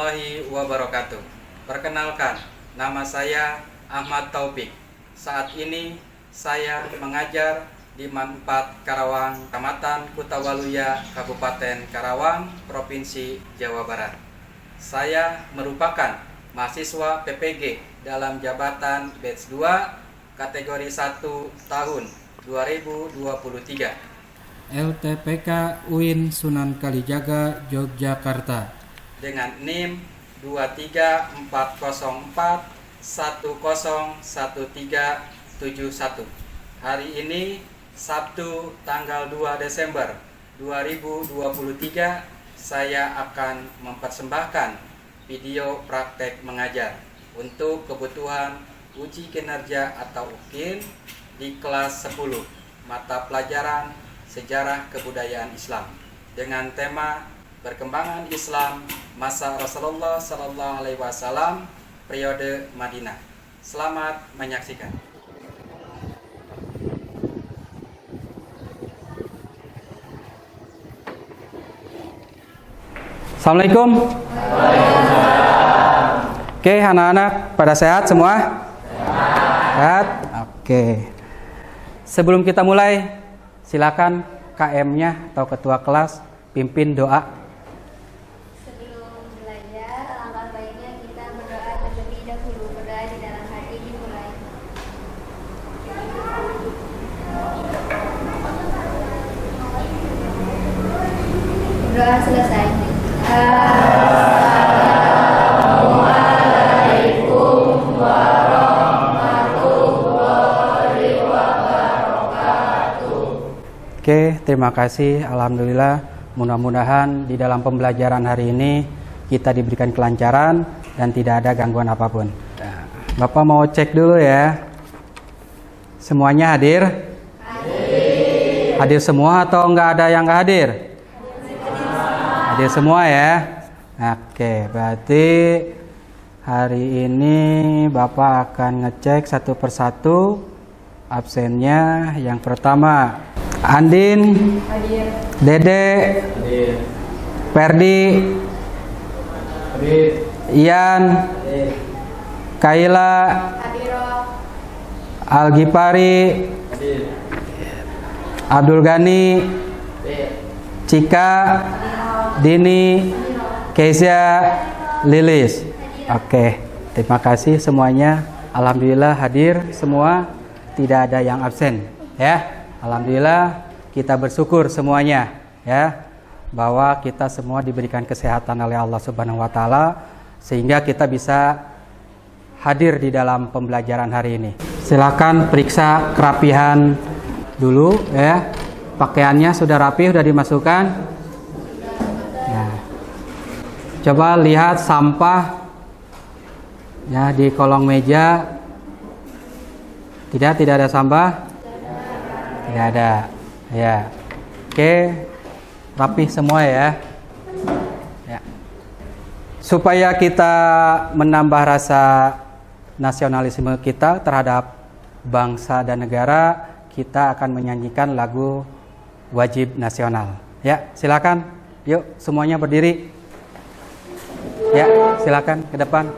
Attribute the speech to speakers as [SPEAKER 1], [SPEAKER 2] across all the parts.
[SPEAKER 1] warahmatullahi wabarakatuh. Perkenalkan, nama saya Ahmad Taufik. Saat ini saya mengajar di MAN 4 Karawang, Kecamatan Kutawaluya, Kabupaten Karawang, Provinsi Jawa Barat. Saya merupakan mahasiswa PPG dalam jabatan batch 2 kategori 1 tahun 2023.
[SPEAKER 2] LTPK UIN Sunan Kalijaga, Yogyakarta
[SPEAKER 1] dengan NIM 23441011371. Hari ini Sabtu tanggal 2 Desember 2023 saya akan mempersembahkan video praktek mengajar untuk kebutuhan uji kinerja atau UKIN di kelas 10 mata pelajaran Sejarah Kebudayaan Islam dengan tema Perkembangan Islam masa Rasulullah Sallallahu Alaihi Wasallam periode Madinah. Selamat menyaksikan. Assalamualaikum. Oke, anak-anak pada sehat semua? Sehat. Oke. Sebelum kita mulai, silakan KM-nya atau ketua kelas pimpin doa.
[SPEAKER 3] Sebelum belajar, alangkah baiknya kita berdoa terlebih dahulu. Berdoa di dalam hati dimulai. Doa selesai. Assalamualaikum warahmatullahi wabarakatuh.
[SPEAKER 2] Oke, terima kasih. Alhamdulillah, mudah-mudahan di dalam pembelajaran hari ini kita diberikan kelancaran dan tidak ada gangguan apapun. Bapak mau cek dulu ya. Semuanya hadir? Hadir semua atau enggak ada yang enggak hadir? Hadir semua ya. Oke, berarti hari ini Bapak akan ngecek satu persatu absennya. Yang pertama, Andin,
[SPEAKER 3] Hadir.
[SPEAKER 2] Dede,
[SPEAKER 1] Hadir.
[SPEAKER 2] Ferdi,
[SPEAKER 1] Hadir.
[SPEAKER 2] Ian,
[SPEAKER 1] Hadir.
[SPEAKER 2] Kaila,
[SPEAKER 3] Habiro.
[SPEAKER 2] Algipari,
[SPEAKER 1] Hadir.
[SPEAKER 2] Abdul Ghani, Cika, Dini, Keisha, Lilis. Oke, terima kasih semuanya. Alhamdulillah hadir semua, tidak ada yang absen ya. Alhamdulillah kita bersyukur semuanya ya, bahwa kita semua diberikan kesehatan oleh Allah Subhanahu wa taala sehingga kita bisa hadir di dalam pembelajaran hari ini. Silakan periksa kerapihan dulu ya. Pakaiannya sudah rapi, sudah dimasukkan. Nah, coba lihat sampah ya di kolong meja. Tidak ada sampah. Tidak ada. Ya. Oke. Rapih semua ya. Ya. Supaya kita menambah rasa nasionalisme kita terhadap bangsa dan negara, kita akan menyanyikan lagu wajib nasional. Ya, silakan. Yuk, semuanya berdiri. Ya, silakan ke depan.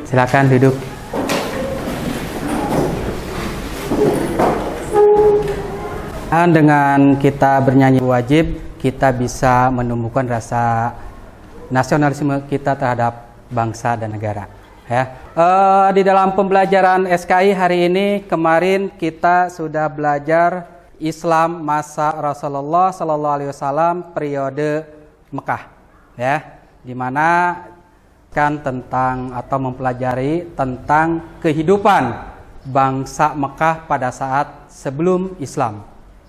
[SPEAKER 2] Silakan duduk. Dan dengan kita bernyanyi wajib, kita bisa menumbuhkan rasa nasionalisme kita terhadap bangsa dan negara. Ya, di dalam pembelajaran SKI hari ini, kemarin kita sudah belajar
[SPEAKER 1] Islam masa Rasulullah Sallallahu Alaihi Wasallam periode Mekah, ya, dimana kan tentang atau mempelajari tentang kehidupan bangsa Mekah pada saat sebelum Islam,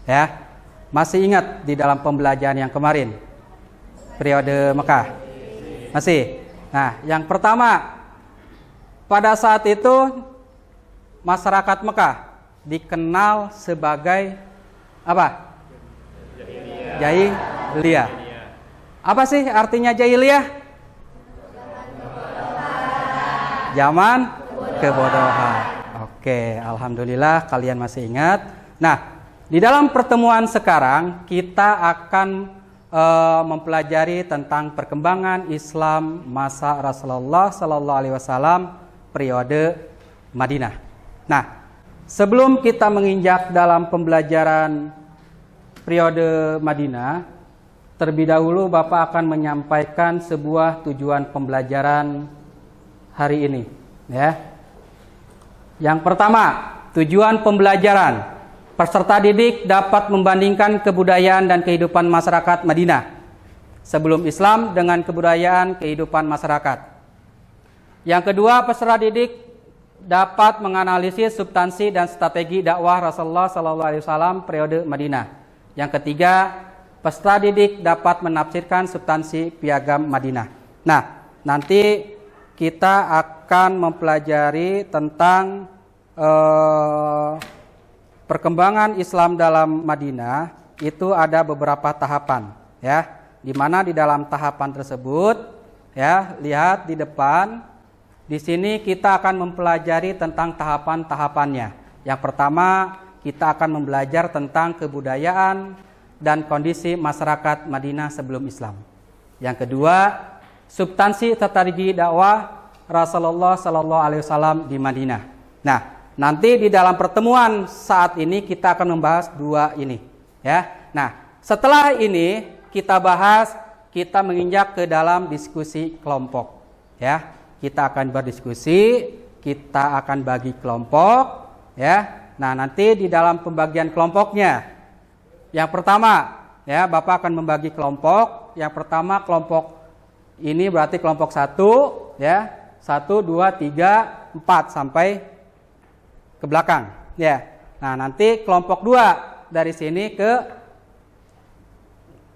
[SPEAKER 1] ya. Masih ingat di dalam pembelajaran yang kemarin periode Mekah? Masih. Nah, yang pertama, pada saat itu masyarakat Mekah dikenal sebagai apa? Jahiliyah. Apa sih artinya jahiliyah? Zaman kebodohan. Oke, alhamdulillah kalian masih ingat. Nah, di dalam pertemuan sekarang kita akan mempelajari tentang perkembangan Islam masa Rasulullah Sallallahu Alaihi Wasallam periode Madinah. Nah, sebelum kita menginjak dalam pembelajaran periode Madinah, terlebih dahulu Bapak akan menyampaikan sebuah tujuan pembelajaran hari ini, ya. Yang pertama, tujuan pembelajaran. Peserta didik dapat membandingkan kebudayaan dan kehidupan masyarakat Madinah sebelum Islam dengan kebudayaan kehidupan masyarakat. Yang kedua, peserta didik dapat menganalisis substansi dan strategi dakwah Rasulullah SAW periode Madinah. Yang ketiga, peserta didik dapat menafsirkan substansi piagam Madinah. Nah, nanti kita akan mempelajari tentang perkembangan Islam dalam Madinah. Itu ada beberapa tahapan, ya. Di mana di dalam tahapan tersebut, ya, lihat di depan. Di sini kita akan mempelajari tentang tahapan-tahapannya. Yang pertama, kita akan belajar tentang kebudayaan dan kondisi masyarakat Madinah sebelum Islam. Yang kedua, substansi strategi dakwah Rasulullah Sallallahu Alaihi Wasallam di Madinah. Nah, nanti di dalam pertemuan saat ini kita akan membahas dua ini, ya. Nah, setelah ini kita bahas, kita menginjak ke dalam diskusi kelompok, ya. Kita akan berdiskusi, kita akan bagi kelompok, ya. Nah, nanti di dalam pembagian kelompoknya, yang pertama, ya, Bapak akan membagi kelompok. Yang pertama kelompok ini berarti kelompok 1, ya, 1, 2, 3, 4 sampai ke belakang, ya. Nah, nanti kelompok 2 dari sini ke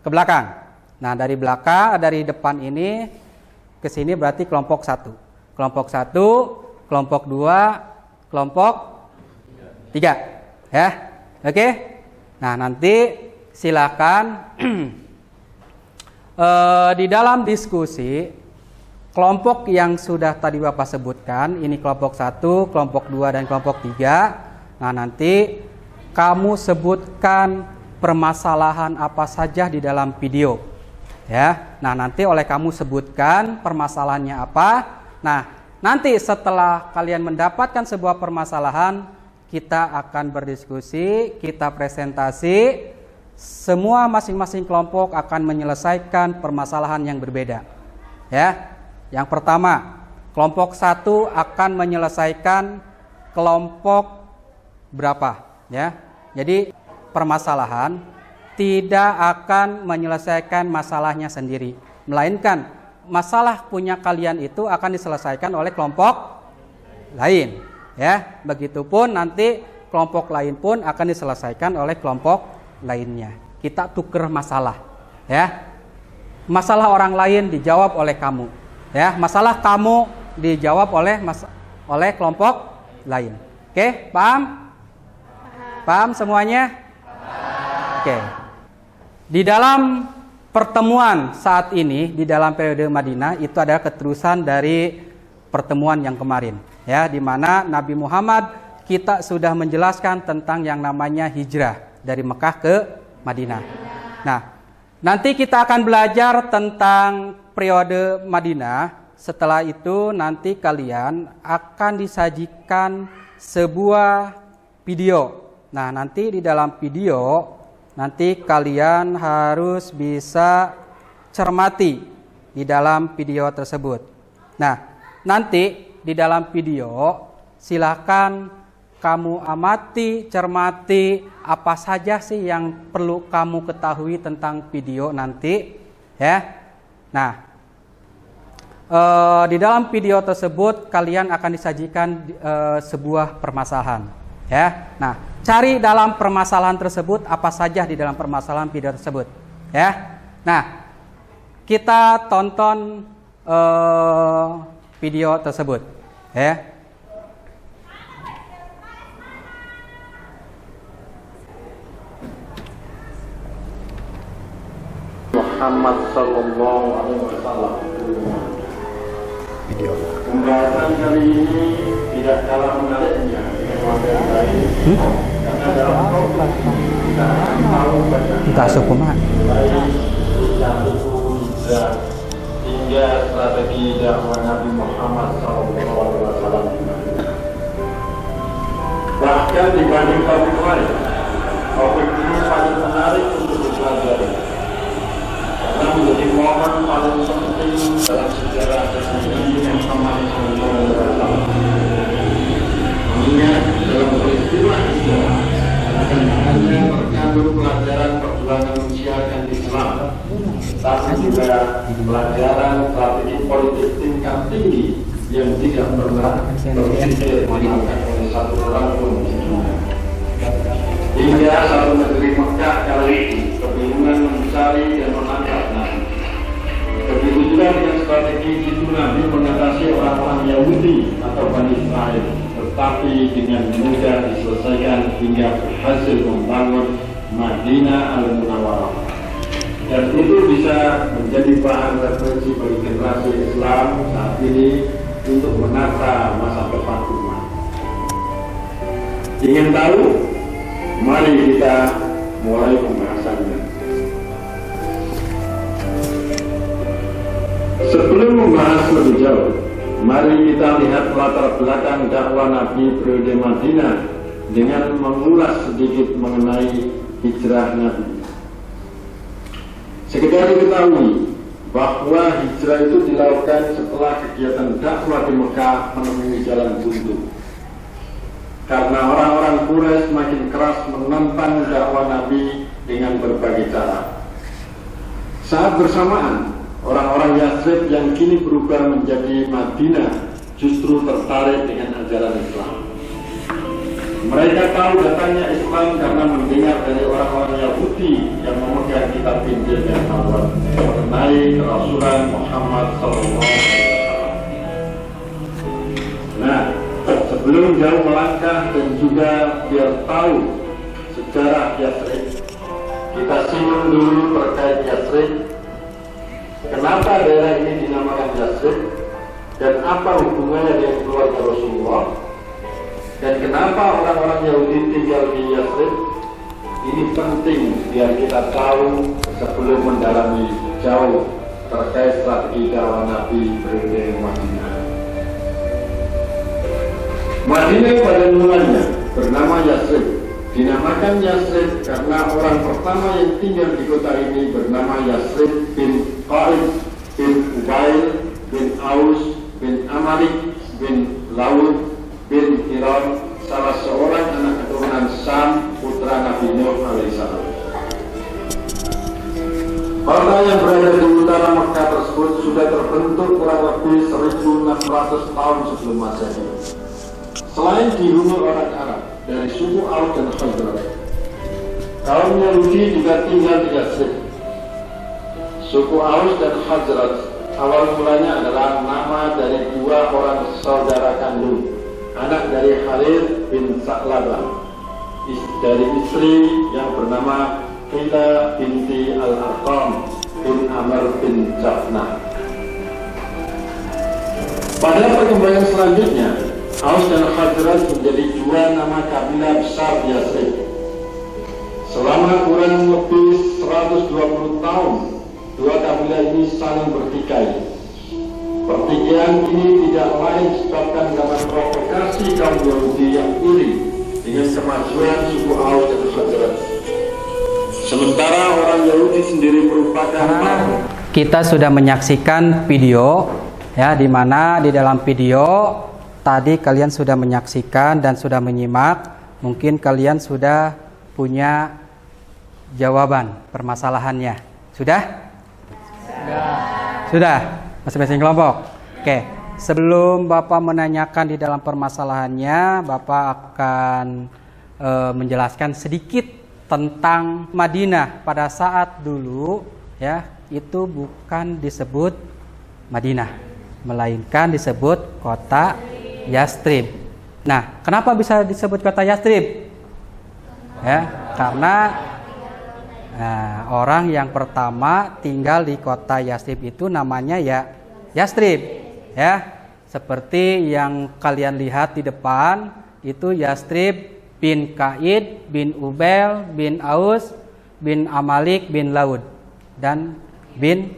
[SPEAKER 1] belakang. Nah, dari belakang, dari depan ini ke sini berarti kelompok 1. Kelompok 1, kelompok 2, kelompok 3, ya. Oke. Nah, nanti silakan di dalam diskusi kelompok yang sudah tadi Bapak sebutkan, ini kelompok 1, kelompok 2, dan kelompok 3. Nah, nanti kamu sebutkan permasalahan apa saja di dalam video, ya. Nah, nanti oleh kamu sebutkan permasalahannya apa. Nah, nanti setelah kalian mendapatkan sebuah permasalahan, kita akan berdiskusi, kita presentasi. Semua masing-masing kelompok akan menyelesaikan permasalahan yang berbeda, ya. Yang pertama, kelompok 1 akan menyelesaikan kelompok berapa, ya. Jadi permasalahan tidak akan menyelesaikan masalahnya sendiri, melainkan masalah punya kalian itu akan diselesaikan oleh kelompok lain, ya. Begitupun nanti kelompok lain pun akan diselesaikan oleh kelompok lainnya. Kita tuker masalah, ya. Masalah orang lain dijawab oleh kamu, ya. Masalah kamu dijawab oleh kelompok lain. Oke, paham? Paham semuanya? Oke. Di dalam pertemuan saat ini, di dalam periode Madinah, itu adalah keterusan dari pertemuan yang kemarin, ya, di mana Nabi Muhammad kita sudah menjelaskan tentang yang namanya hijrah dari Mekah ke Madinah. Nah, nanti kita akan belajar tentang periode Madinah. Setelah itu nanti kalian akan disajikan sebuah video. Nah, nanti di dalam video nanti kalian harus bisa cermati di dalam video tersebut. Nah, nanti di dalam video silakan kamu amati, cermati apa saja sih yang perlu kamu ketahui tentang video nanti, ya. Nah, di dalam video tersebut kalian akan disajikan sebuah permasalahan, ya. Nah, cari dalam permasalahan tersebut apa saja di dalam permasalahan video tersebut, ya. Nah, kita tonton video tersebut, ya.
[SPEAKER 4] Muhammad Sallallahu Alaihi Wasallam. Pembahasan kali ini tidak kalah menariknya dengan materi lain, karena dalam topik kita akan tahu banyak
[SPEAKER 1] Kita sukuman.
[SPEAKER 4] baik tentang hukum hingga strategi dakwah Nabi Muhammad Sallallahu Alaihi Wasallam. Bahkan dibanding topik lain, topik ini paling menarik untuk dipelajari. Karena menjadi momen paling penting dalam sejarah Nabi Muhammad SAW. Mengingat dalam peristiwa sejarah akan hanya terkandung pelajaran perjuangan mensiarkan Islam, tapi juga pelajaran strategi politik tingkat tinggi yang tidak pernah terpikir dilakukan oleh satu orang pun. Hingga satu negeri Mekah kali ini kebingungan mencari dan menangkap Nabi. Begitu juga dengan strategi itu Nabi mengatasi orang-orang Yahudi atau Bani Israel, tetapi dengan mudah diselesaikan hingga berhasil membangun Madinah Al-Munawwarah. Dan itu bisa menjadi bahan referensi bagi generasi Islam saat ini untuk menata masa depan umat. Ingin tahu? Mari kita mulai pembahasannya. Sebelum membahas lebih jauh, mari kita lihat latar belakang dakwah Nabi periode Madinah dengan mengulas sedikit mengenai hijrah Nabi. Sekedar diketahui bahwa hijrah itu dilakukan setelah kegiatan dakwah di Mekah menemui jalan buntu. Karena orang-orang Quraisy semakin keras menentang dakwah Nabi dengan berbagai cara. Saat bersamaan, orang-orang Yathrib yang kini berubah menjadi Madinah justru tertarik dengan ajaran Islam. Mereka tahu datangnya Islam karena mendengar dari orang-orang Yahudi yang memegang kitab Injil dan Taurat mengenai kerasulan Muhammad SAW. Nah, sebelum jauh melangkah dan juga biar tahu sejarah Yathrib, kita singgung dulu terkait Yathrib. Kenapa daerah ini dinamakan Yathrib dan apa hubungannya dengan keluarga Rasulullah? Dan kenapa orang-orang Yahudi tinggal di Yathrib? Ini penting biar kita tahu sebelum mendalami jauh terkait strategi dakwah Nabi periode Madinah. Madinah pada mulanya bernama Yathrib. Dinamakan Yathrib karena orang pertama yang tinggal di kota ini bernama Yathrib bin Khalid bin Ubail bin Aus bin Amalik bin Laud bin Hiram, salah seorang anak keturunan Sam, putra Nabi Nuh alaihissalam. Kota yang berada di utara Mekah tersebut sudah terbentuk kurang lebih 1600 tahun sebelum Masehi. Selain dihuni orang Arab dari suku Aus dan Khazraj, kaum Yahudi juga tinggal di Yathrib. Suku Aus dan Khazraj awal mulanya adalah nama dari dua orang saudara kandung, anak dari Harith bin Sa'labah, dari istri yang bernama Qila binti Al-Arqam bin Amr bin Jafnah. Pada perkembangan selanjutnya, Aus dan Khazraj menjadi dua nama kabilah besar di Yathrib. Selama kurang lebih 120 tahun, dua kabilah ini saling bertikai. Pertikaian ini tidak lain disebabkan karena provokasi kaum Yahudi yang iri dengan kemajuan suku Aus dan Khazraj. Sementara orang Yahudi sendiri merupakan
[SPEAKER 1] kita sudah menyaksikan video, ya, di mana di dalam video tadi kalian sudah menyaksikan dan sudah menyimak. Mungkin kalian sudah punya jawaban permasalahannya. Sudah? Sudah. Masing-masing kelompok. Oke. Sebelum Bapak menanyakan di dalam permasalahannya, Bapak akan menjelaskan sedikit tentang Madinah pada saat dulu, ya, itu bukan disebut Madinah, melainkan disebut kota Yastrib. Nah, kenapa bisa disebut kota Yastrib? Ya, karena orang yang pertama tinggal di kota Yastrib itu namanya ya Yastrib, ya. Seperti yang kalian lihat di depan, itu Yastrib bin Kaid, bin Ubel, bin Aus, bin Amalik, bin Laud, dan bin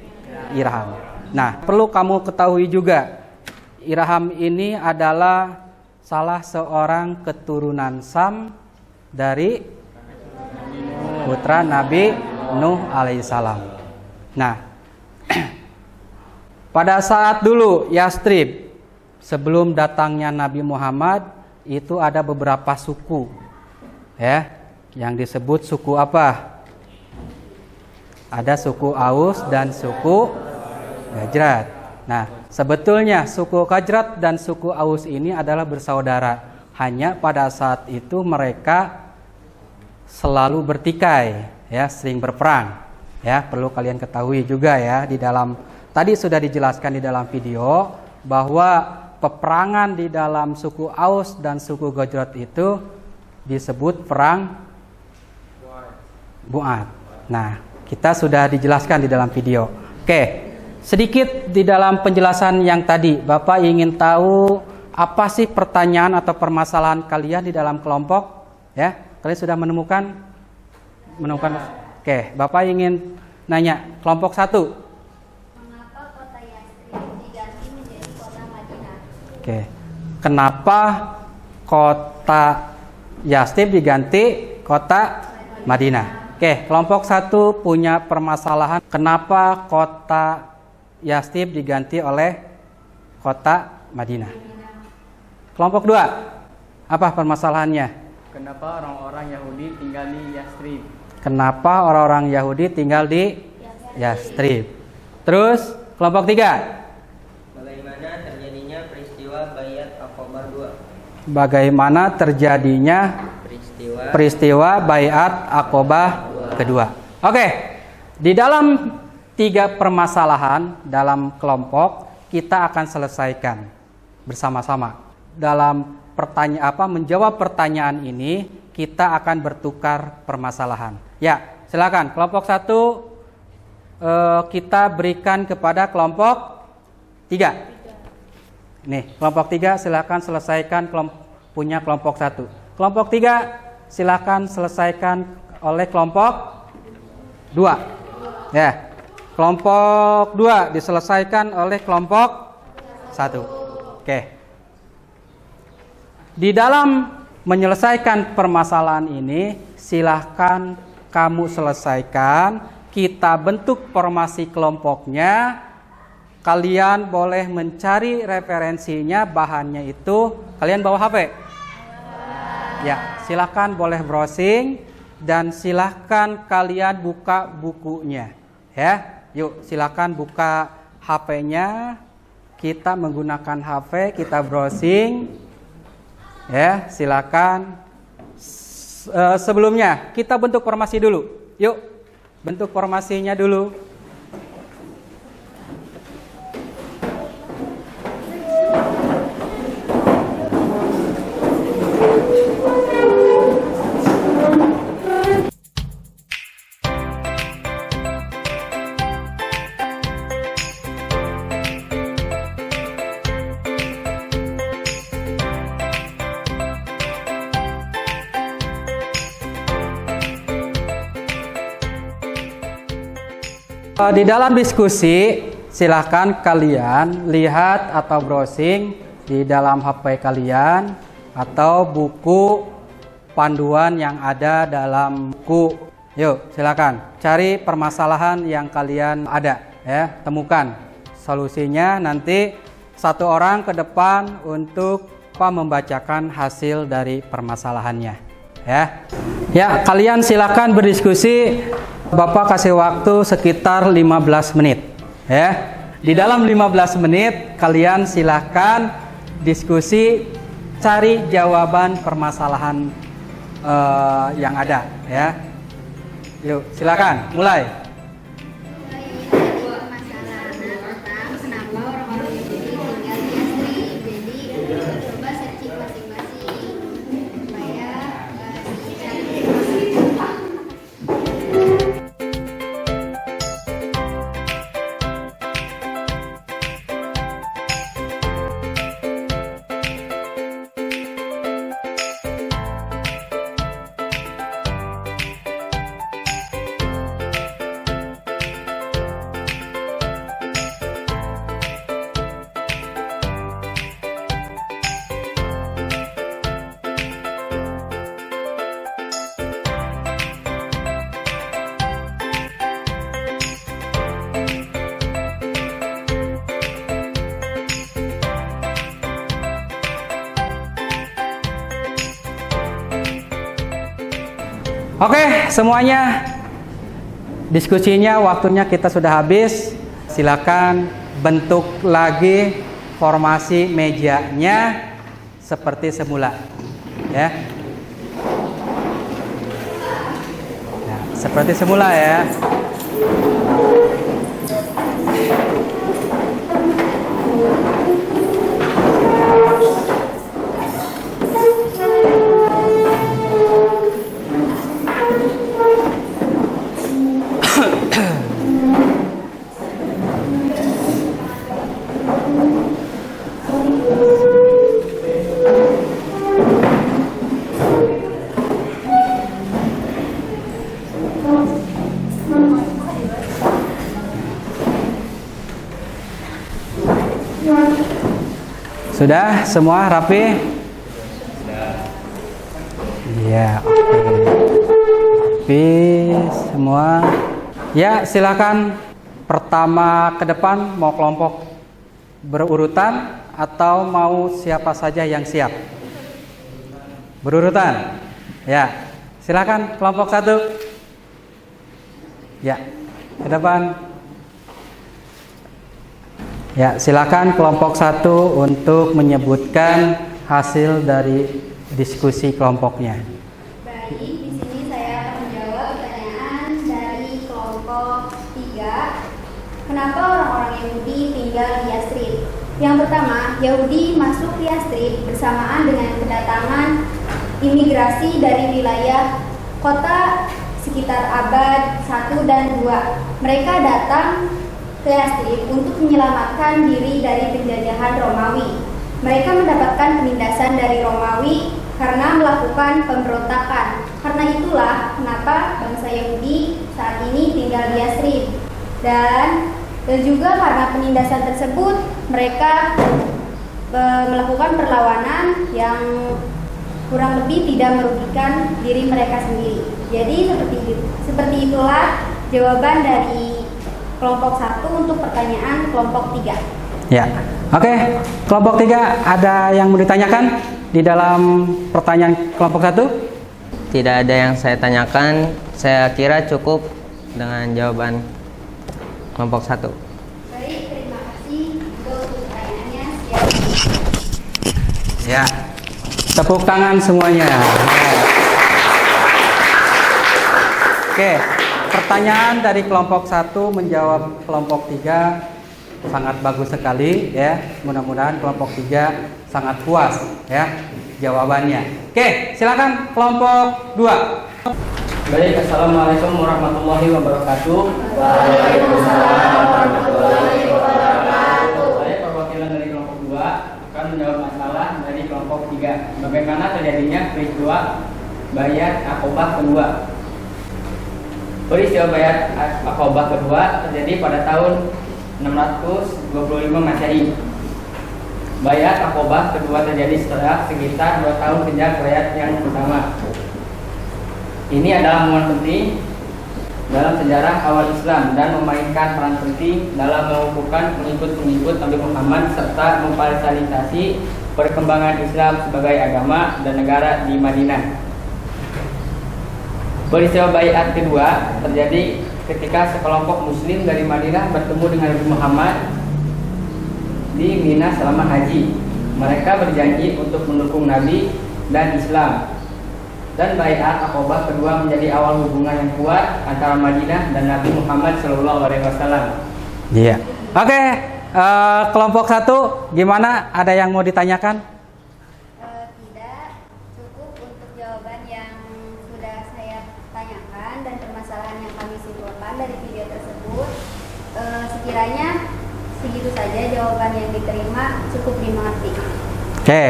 [SPEAKER 1] Irham. Nah, perlu kamu ketahui juga, Irham ini adalah salah seorang keturunan Sam dari putra Nabi Nuh alaihissalam. Nah, pada saat dulu Yastrib, sebelum datangnya Nabi Muhammad, itu ada beberapa suku, ya, yang disebut suku apa? Ada suku Aus dan suku Khazraj. Nah, sebetulnya suku Khazraj dan suku Aus ini adalah bersaudara. Hanya pada saat itu mereka selalu bertikai, ya, sering berperang. Ya, perlu kalian ketahui juga ya, di dalam tadi sudah dijelaskan di dalam video bahwa peperangan di dalam suku Aus dan suku Khazraj itu disebut perang Bu'ad. Nah, kita sudah dijelaskan di dalam video. Oke, sedikit di dalam penjelasan yang tadi, Bapak ingin tahu apa sih pertanyaan atau permasalahan kalian di dalam kelompok? Ya, kalian sudah menemukan? Oke, Bapak ingin nanya kelompok 1. Oke, kenapa kota Yastrib diganti kota Madinah? Oke, kelompok 1 punya permasalahan. Kenapa kota Yastrib diganti oleh kota Madinah? Kelompok 2, apa permasalahannya?
[SPEAKER 2] Kenapa orang-orang Yahudi tinggal di Yastrib?
[SPEAKER 1] Kenapa orang-orang Yahudi tinggal di Yastrib? Terus, kelompok 3. Bagaimana terjadinya peristiwa Baiat Aqobah kedua. Oke, di dalam 3 permasalahan dalam kelompok kita akan selesaikan bersama-sama. Dalam menjawab pertanyaan ini kita akan bertukar permasalahan. Ya, silakan kelompok 1 kita berikan kepada kelompok 3. Nih, kelompok 3 silakan selesaikan punya kelompok 1. Kelompok 3 silakan selesaikan oleh kelompok 2. Ya. Kelompok 2 diselesaikan oleh kelompok 1. Oke. Di dalam menyelesaikan permasalahan ini, silahkan kamu selesaikan. Kita bentuk formasi kelompoknya. Kalian boleh mencari referensinya, bahannya itu. Kalian bawa HP? Ya, silahkan boleh browsing. Dan silahkan kalian buka bukunya. Ya, yuk silahkan buka HP-nya. Kita menggunakan HP, kita browsing. Ya, silakan. Sebelumnya kita bentuk formasi dulu. Yuk, bentuk formasinya dulu. Di dalam diskusi, silahkan kalian lihat atau browsing di dalam HP kalian atau buku panduan yang ada dalam buku. Yuk, silakan cari permasalahan yang kalian ada, ya, temukan solusinya. Nanti 1 orang ke depan untuk membacakan hasil dari permasalahannya, ya. Ya, kalian silakan berdiskusi. Bapak kasih waktu sekitar 15 menit. Ya. Di dalam 15 menit kalian silakan diskusi, cari jawaban permasalahan yang ada, ya. Yuk, silakan mulai.
[SPEAKER 3] Masalah tentang kenapa orang-orang Yahudi tinggal di Yasrib. Jadi coba searching masing-masing supaya
[SPEAKER 1] Oke, semuanya diskusinya waktunya kita sudah habis. Silakan bentuk lagi formasi mejanya seperti semula, ya. Ya, seperti semula ya. Sudah semua rapi? Iya, oke. Rapi semua. Ya, silakan pertama ke depan, mau kelompok berurutan atau mau siapa saja yang siap? Berurutan. Ya. Silakan kelompok 1. Ya, ke depan. Ya, silakan kelompok 1 untuk menyebutkan hasil dari diskusi kelompoknya.
[SPEAKER 3] baik, di sini saya akan menjawab pertanyaan dari kelompok 3. Kenapa orang-orang Yahudi tinggal di Yasrib? Yang pertama, Yahudi masuk ke Yasrib bersamaan dengan kedatangan imigrasi dari wilayah kota sekitar abad 1 dan 2. Mereka datang ke Yasrib untuk menyelamatkan diri dari penjajahan Romawi. Mereka mendapatkan penindasan dari Romawi karena melakukan pemberontakan. Karena itulah kenapa bangsa Yahudi saat ini tinggal di Yasrib. Dan juga karena penindasan tersebut, mereka melakukan perlawanan yang kurang lebih tidak merugikan diri mereka sendiri. Jadi seperti itulah jawaban dari kelompok 1 untuk pertanyaan kelompok 3.
[SPEAKER 1] Ya, oke. Kelompok 3 ada yang mau ditanyakan di dalam pertanyaan kelompok 1?
[SPEAKER 5] Tidak ada yang saya tanyakan. Saya kira cukup dengan jawaban kelompok 1.
[SPEAKER 3] Baik, terima kasih untuk pertanyaannya. Siap.
[SPEAKER 1] Ya. Tepuk tangan semuanya. Ya. Oke. Pertanyaan dari kelompok 1 menjawab kelompok 3 sangat bagus sekali ya. Mudah-mudahan kelompok 3 sangat puas ya jawabannya. Oke, silakan kelompok 2.
[SPEAKER 2] Baik, assalamualaikum warahmatullahi wabarakatuh.
[SPEAKER 3] Waalaikumsalam warahmatullahi wabarakatuh.
[SPEAKER 2] Saya perwakilan dari kelompok 2 akan menjawab masalah dari kelompok 3. Bagaimana terjadinya peristiwa Bayat Aqobah kedua? Peristiwa Bayat Aqobah kedua terjadi pada tahun 625 Masehi. Bayat Aqobah kedua terjadi setelah sekitar 2 tahun sejak bayat yang pertama. Ini adalah momen penting dalam sejarah awal Islam dan memainkan peran penting dalam mengukuhkan pengikut-pengikut Nabi Muhammad serta memfasilitasi perkembangan Islam sebagai agama dan negara di Madinah.
[SPEAKER 6] Peristiwa baiat kedua terjadi ketika sekelompok muslim dari Madinah bertemu dengan Nabi Muhammad di Mina selama haji. Mereka berjanji untuk mendukung Nabi dan Islam. Dan baiat Aqabah kedua menjadi awal hubungan yang kuat antara Madinah dan Nabi Muhammad SAW.
[SPEAKER 1] Iya. Oke, kelompok 1 gimana? Ada yang mau ditanyakan?
[SPEAKER 3] Tidak, cukup untuk jawaban yang sudah saya tanyakan dan permasalahan yang kami simpulkan dari video tersebut. Sekiranya segitu saja jawaban yang diterima, cukup dimengerti.
[SPEAKER 1] Oke,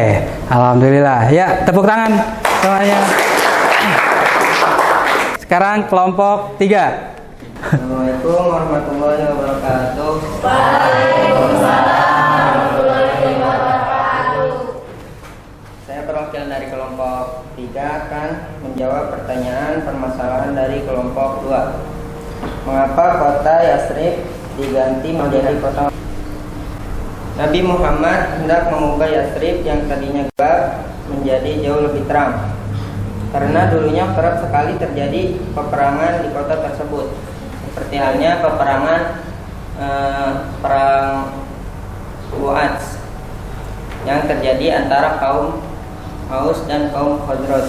[SPEAKER 1] alhamdulillah. Ya, tepuk tangan semuanya. Sekarang kelompok 3.
[SPEAKER 5] Assalamualaikum warahmatullahi wabarakatuh. Saya perwakilan dari kelompok 3 akan menjawab pertanyaan permasalahan dari kelompok 2. Mengapa kota Yathrib diganti menjadi kota? Nabi Muhammad hendak mengubah Yathrib yang tadinya gelap menjadi jauh lebih terang. Karena dulunya kerap sekali terjadi peperangan di kota tersebut. Seperti halnya peperangan perang Bu'ats yang terjadi antara kaum Aus dan kaum Khazraj.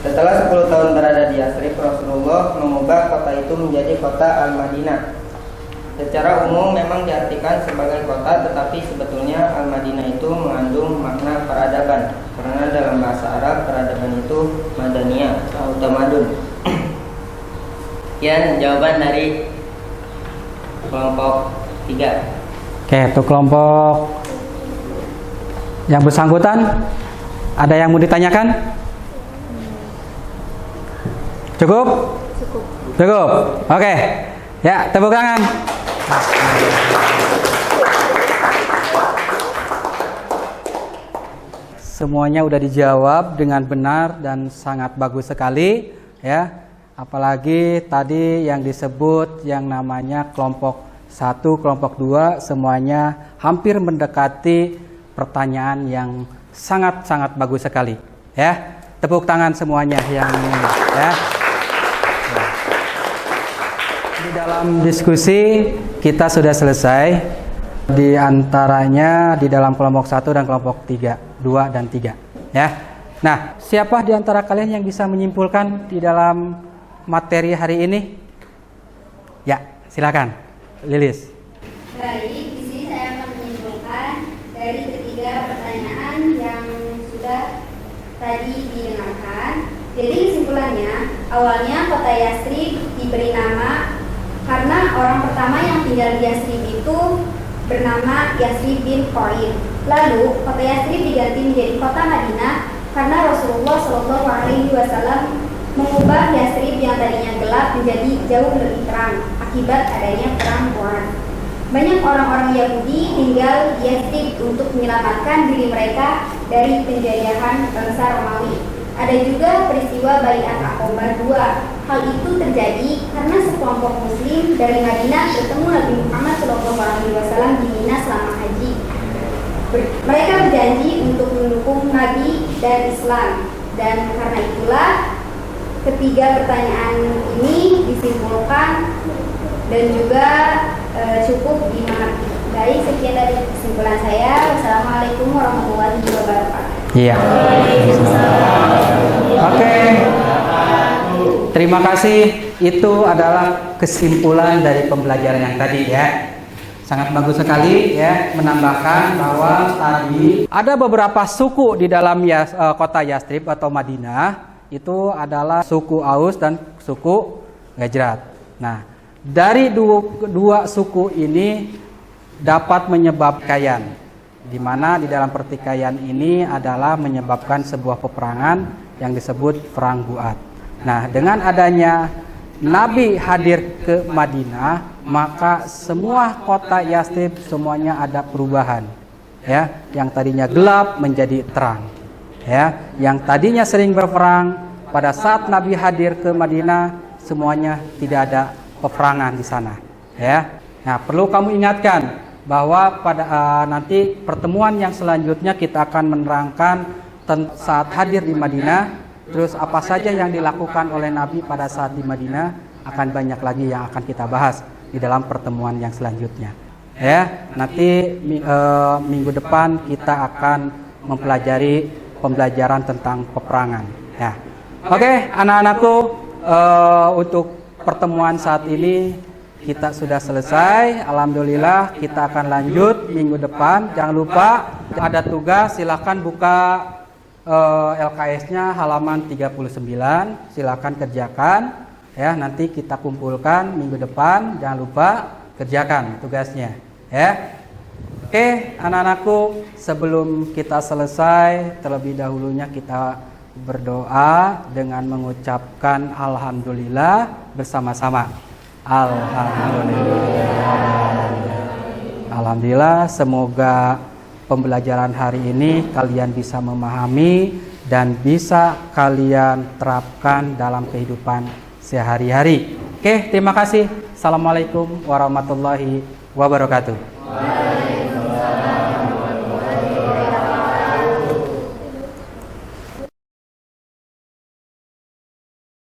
[SPEAKER 5] Setelah 10 tahun berada di Yathrib, Rasulullah mengubah kota itu menjadi kota Al-Madinah. Secara umum memang diartikan sebagai kota, tetapi sebetulnya Al-Madinah itu mengandung makna peradaban. Karena dalam bahasa Arab peradaban itu madaniyah atau tamadun. Sekian jawaban dari kelompok 3.
[SPEAKER 1] Oke, untuk kelompok yang bersangkutan, ada yang mau ditanyakan? Cukup? Cukup. Oke. Ya, tepuk tangan. Semuanya udah dijawab dengan benar dan sangat bagus sekali, ya. Apalagi tadi yang disebut yang namanya kelompok 1, kelompok 2 semuanya hampir mendekati pertanyaan yang sangat-sangat bagus sekali, ya. Tepuk tangan semuanya yang ya. Di dalam diskusi kita sudah selesai. Di antaranya di dalam kelompok 1 dan kelompok 3, 2 dan 3, ya. Nah, siapa di antara kalian yang bisa menyimpulkan di dalam materi hari ini? Ya, silakan, Lilis.
[SPEAKER 3] Baik, di sini saya akan menyimpulkan dari ketiga pertanyaan yang sudah tadi didengarkan. Jadi kesimpulannya, awalnya kota Yathrib diberi nama karena orang pertama yang tinggal di Yathrib itu bernama Yathrib bin Qain. Lalu kota Yathrib diganti menjadi kota Madinah karena Rasulullah SAW mengubah Yathrib yang tadinya gelap menjadi jauh lebih terang akibat adanya perang Bu'ats. Banyak orang-orang Yahudi tinggal di Yathrib untuk menyelamatkan diri mereka dari penjajahan bangsa Romawi. Ada juga peristiwa Baiat Aqabah 2. Hal itu terjadi karena sekelompok muslim dari Madinah bertemu Nabi Muhammad SAW di Mina selama haji. Mereka berjanji untuk mendukung Nabi dan Islam. Dan karena itulah ketiga pertanyaan ini disimpulkan dan juga cukup dimengerti. Baik, sekian dari kesimpulan saya. Wassalamualaikum warahmatullahi wabarakatuh.
[SPEAKER 1] Iya. Oke. Terima kasih. Itu adalah kesimpulan dari pembelajaran yang tadi, ya. Sangat bagus sekali, ya, menambahkan bahwa tadi ada beberapa suku di dalam kota Yathrib atau Madinah. Itu adalah suku Aus dan suku Khazraj. Nah, dari dua suku ini dapat menyebabkan, di mana di dalam pertikaian ini adalah menyebabkan sebuah peperangan yang disebut perang Bu'ats. Nah, dengan adanya Nabi hadir ke Madinah, maka semua kota Yathrib semuanya ada perubahan, ya. Yang tadinya gelap menjadi terang, ya. Yang tadinya sering berperang, pada saat Nabi hadir ke Madinah semuanya tidak ada peperangan di sana, ya. Nah, perlu kamu ingatkan bahwa pada nanti pertemuan yang selanjutnya kita akan menerangkan saat hadir di Madinah, terus apa saja yang dilakukan oleh Nabi pada saat di Madinah, akan banyak lagi yang akan kita bahas di dalam pertemuan yang selanjutnya. Ya, nanti minggu depan kita akan mempelajari pembelajaran tentang peperangan. Ya, oke, anak-anakku, untuk pertemuan saat ini kita sudah selesai. Alhamdulillah, kita akan lanjut minggu depan. Jangan lupa ada tugas, silakan buka LKS-nya halaman 39, silakan kerjakan. Ya, nanti kita kumpulkan minggu depan. Jangan lupa kerjakan tugasnya. Ya, oke, anak-anakku, sebelum kita selesai, terlebih dahulunya kita berdoa dengan mengucapkan alhamdulillah bersama-sama. Alhamdulillah, semoga pembelajaran hari ini kalian bisa memahami dan bisa kalian terapkan dalam kehidupan sehari-hari. Oke, terima kasih. Assalamualaikum warahmatullahi wabarakatuh.